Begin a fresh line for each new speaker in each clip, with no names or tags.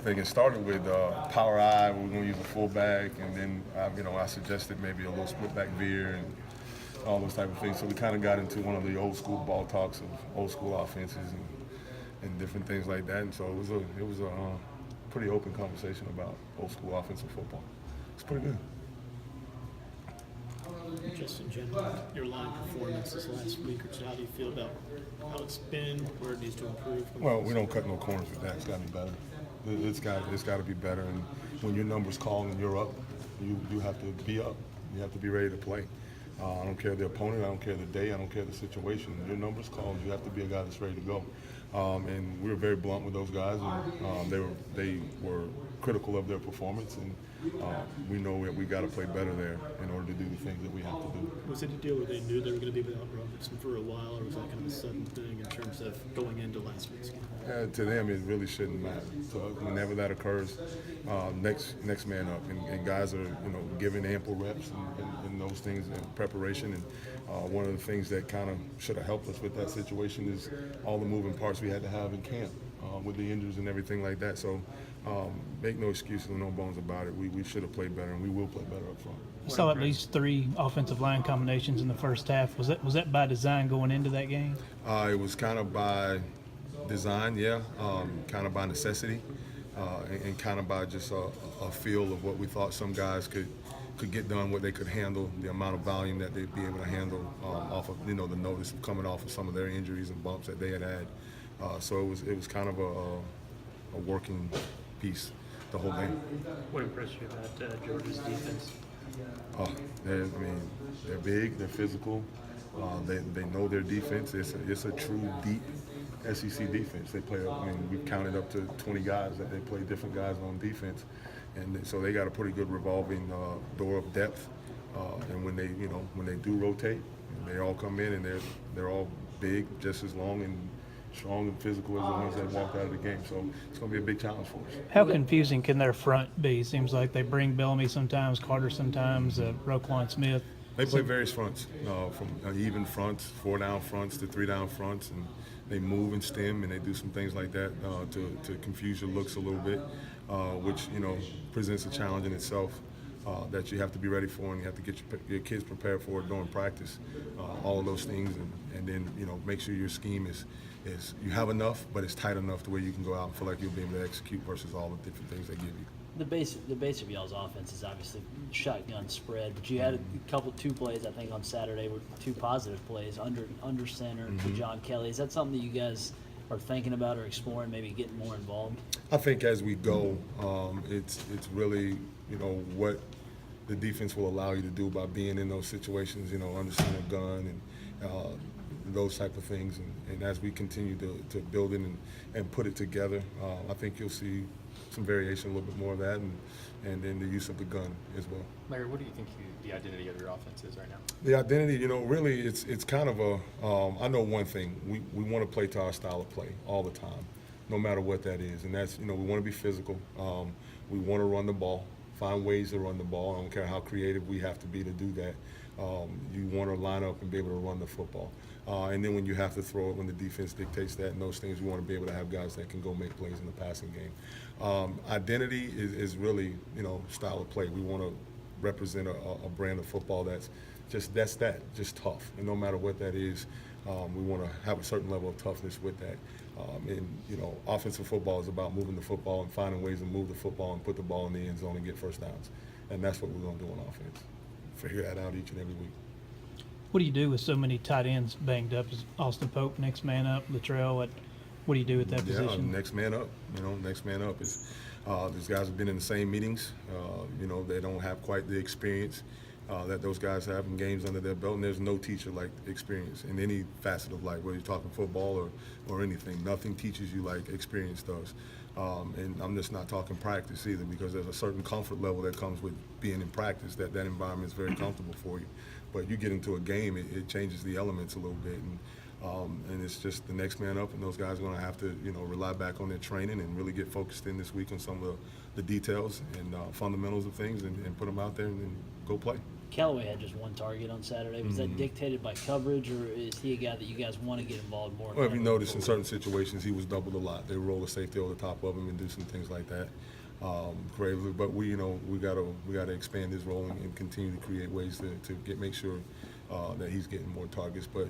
everything. It started with power eye. We were going to use a fullback, and then I suggested maybe a little split back veer and all those type of things. So we kind of got into one of the old school ball talks of old school offenses and different things like that. And so it was a pretty open conversation about old school offensive football. It's pretty good.
Just in general, your line performance this last week or two, how do you feel about how it's been, where it needs to improve?
Well, we don't cut no corners with that. It's got to be better. It's got to be better. And when your number's called and you're up, you have to be up. You have to be ready to play. I don't care the opponent. I don't care the day. I don't care the situation. Your number's called. You have to be a guy that's ready to go. And we were very blunt with those guys, and they were critical of their performance, and we know that we got to play better there in order to do the things that we have to do.
Was it a deal where they knew they were going to be without Robertson for a while, or was that kind of a sudden thing in terms of going into last week's game?
To them, it really shouldn't matter. So whenever that occurs, next man up, and guys are given ample reps and those things in preparation. And one of the things that kind of should have helped us with that situation is all the moving parts we had to have in camp with the injuries and everything like that. So make no excuses, no bones about it. We should have played better, and we will play better up front.
We saw at least 3 offensive line combinations in the first half. Was that by design going into that game?
It was kind of by design, yeah, kind of by necessity, and kind of by just a feel of what we thought some guys could get done, what they could handle, the amount of volume that they'd be able to handle off of the notice of coming off of some of their injuries and bumps that they had. So it was kind of a working piece the whole game.
What impressed you about Georgia's defense?
They're big, they're physical, they know their defense. It's a true deep SEC defense. They play. We've counted up to 20 guys that they play different guys on defense, and so they got a pretty good revolving door of depth. And when they do rotate, they all come in and they're all big, just as long and strong and physical as the ones that walked out of the game. So it's going to be a big challenge for us.
How confusing can their front be? Seems like they bring Bellamy sometimes, Carter sometimes, Roquan Smith.
They play various fronts, from even fronts, 4-down fronts to 3-down fronts, and they move and stem, and they do some things like that to confuse your looks a little bit, which presents a challenge in itself that you have to be ready for, and you have to get your kids prepared for it during practice. All of those things, and then make sure your scheme is you have enough, but it's tight enough to where you can go out and feel like you'll be able to execute versus all the different things they give you.
The base of y'all's offense is obviously shotgun spread, but you had two plays I think on Saturday were 2 positive plays under center to John Kelly. Is that something that you guys are thinking about or exploring, maybe getting more involved?
I think as we go, it's really what the defense will allow you to do by being in those situations. Under center gun and those type of things, and as we continue to build it and put it together, I think you'll see some variation, a little bit more of that, and then the use of the gun as well.
Larry, what do you think the identity of your offense is right now?
The identity, really, it's kind of I know one thing. We want to play to our style of play all the time, no matter what that is, and that's we want to be physical. We want to run the ball, find ways to run the ball. I don't care how creative we have to be to do that. You want to line up and be able to run the football. And then when you have to throw it, when the defense dictates that and those things, we want to be able to have guys that can go make plays in the passing game. Identity is really, style of play. We want to represent a brand of football that's just tough. And no matter what that is, we want to have a certain level of toughness with that. Offensive football is about moving the football and finding ways to move the football and put the ball in the end zone and get first downs. And that's what we're going to do on offense. Figure that out each and every week.
What do you do with so many tight ends banged up? Is Austin Pope next man up? Latrell, what do you do with that position?
Next man up. Next man up is these guys have been in the same meetings. They don't have quite the experience that those guys have in games under their belt, and there's no teacher like experience in any facet of life, whether you're talking football or anything. Nothing teaches you like experience does. And I'm just not talking practice either, because there's a certain comfort level that comes with being in practice, that environment is very comfortable for you. But you get into a game, it changes the elements a little bit, and it's just the next man up, and those guys are going to have to rely back on their training and really get focused in this week on some of the details and fundamentals of things, and put them out there and go play.
Calloway had just one target on Saturday. Was that dictated by coverage, or is he a guy that you guys want to get involved more?
Well, if you notice, in certain situations, he was doubled a lot. They roll a safety over the top of him and do some things like that. Creatively, but we gotta expand his role and continue to create ways to make sure that he's getting more targets. But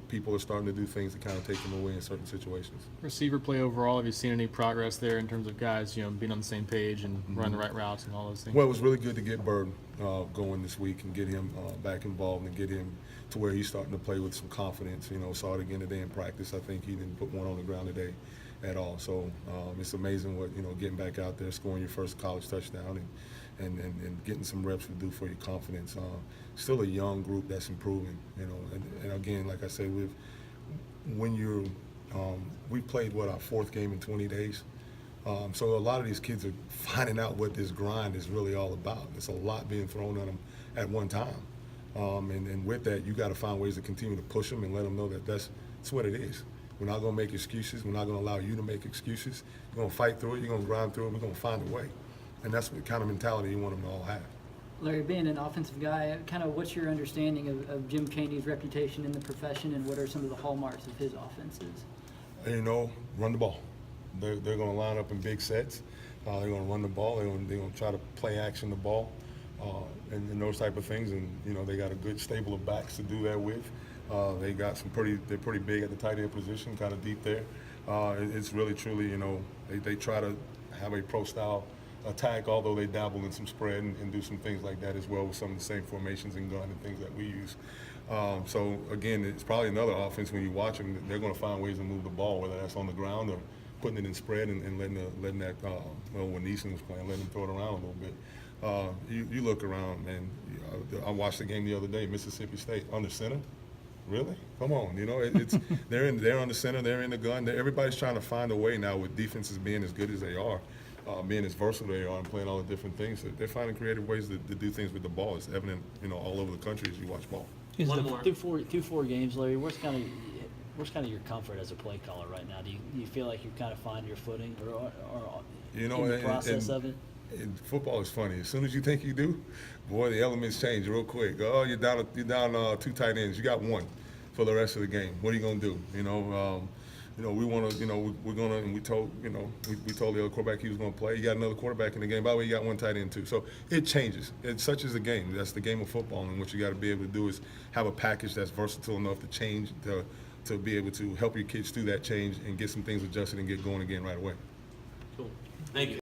people are starting to do things to kind of take him away in certain situations.
Receiver play overall, have you seen any progress there in terms of guys, being on the same page and running the right routes and all those things?
Well, it was really good to get Bird going this week and get him back involved and get him to where he's starting to play with some confidence. Saw it again today in practice. I think he didn't put one on the ground today at all. So it's amazing what getting back out there, scoring your first college touchdown, and getting some reps will do for your confidence. Still a young group that's improving. And again, like I said, we played our fourth game in 20 days. So a lot of these kids are finding out what this grind is really all about. It's a lot being thrown at them at one time. And with that, you got to find ways to continue to push them and let them know that that's what it is. We're not going to make excuses. We're not going to allow you to make excuses. You're going to fight through it. You're going to grind through it. We're going to find a way. And that's the kind of mentality you want them to all have.
Larry, being an offensive guy, kind of what's your understanding of Jim Chaney's reputation in the profession, and what are some of the hallmarks of his offenses?
Run the ball. They're going to line up in big sets. They're going to run the ball. They're going to try to play action the ball, and those type of things. And they got a good stable of backs to do that with. They got they're pretty big at the tight end position, kind of deep there. It's really truly, they try to have a pro style attack, although they dabble in some spread and do some things like that as well with some of the same formations and gun and things that we use. So again, it's probably another offense when you watch them, they're going to find ways to move the ball, whether that's on the ground or putting it in spread and letting that when Neeson was playing, letting him throw it around a little bit. You look around, man. I watched the game the other day, Mississippi State under center. Really? Come on, it's they're on the center, they're in the gun. Everybody's trying to find a way now with defenses being as good as they are. Being as versatile they are and playing all the different things, they're finding creative ways to do things with the ball. It's evident, all over the country as you watch ball.
Through four games, Larry, where's kind of your comfort as a play caller right now? Do you feel like you kind of find your footing, or in the process of it?
And football is funny. As soon as you think you do, boy, the elements change real quick. Oh, you're down two tight ends. You got one for the rest of the game. What are you gonna do? We want to, we're gonna, and we told the other quarterback he was gonna play. You got another quarterback in the game. By the way, you got one tight end too. So it changes. It's such as the game. That's the game of football, and what you got to be able to do is have a package that's versatile enough to change to be able to help your kids through that change and get some things adjusted and get going again right away.
Cool. Thank you.